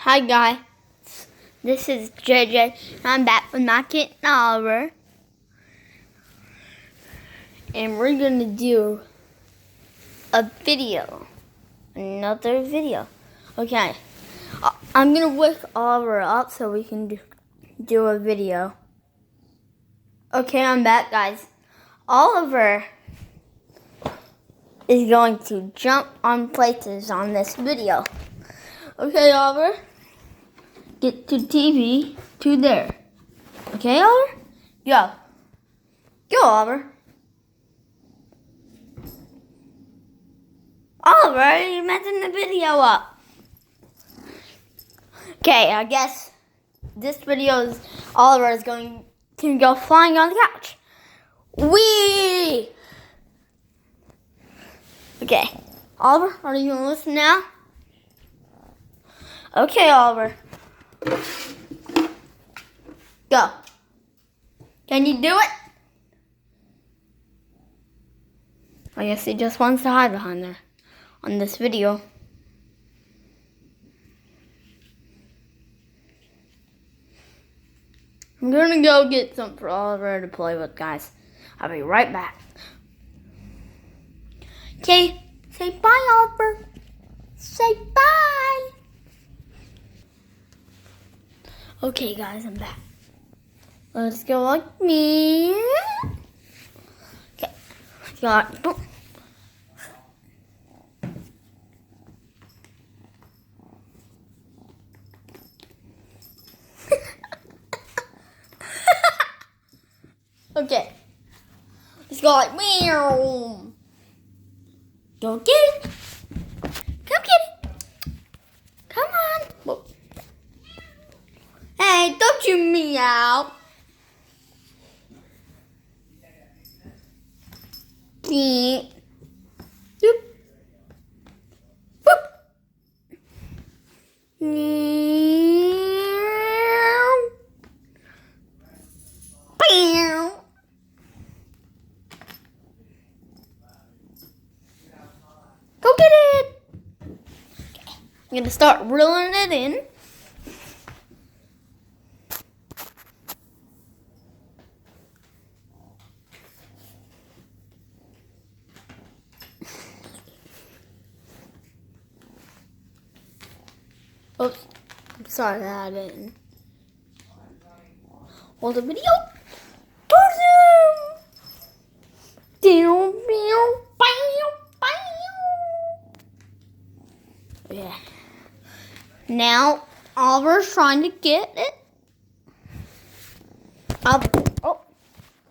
Hi guys, this is JJ. I'm back with my kitten Oliver, and we're gonna do a video, another video. Okay, I'm gonna wake Oliver up so we can do a video. Okay, I'm back, guys. Oliver is going to jump on places on this video. Okay, Oliver. Get to TV, to there. Okay, Oliver? Go. Go, Oliver. Oliver, you're messing the video up. Okay, I guess this video is Oliver is going to go flying on the couch. Whee! Okay, Oliver, are you going to listen now? Okay, Oliver. Go. Can you do it? I guess he just wants to hide behind there on this video. I'm gonna go get some for Oliver to play with, guys. I'll be right back. Okay, say bye, Oliver. Say bye. Okay, guys, I'm back. Let's go like me. Okay, let's go like boom. Okay, let's go like meow. Go get it. Come get it. Come on. Whoa. Hey, don't you meow. Beep. Boop. Boop. Meow. Meow. Go get it. Okay. I'm gonna start reeling it in. Oops, I'm sorry that I didn't hold the video. Yeah. Now Oliver's trying to get it. Oh,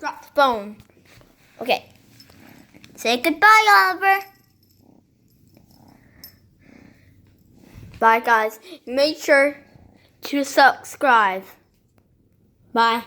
dropped the phone. Okay. Say goodbye, Oliver. Bye, guys. Make sure to subscribe. Bye.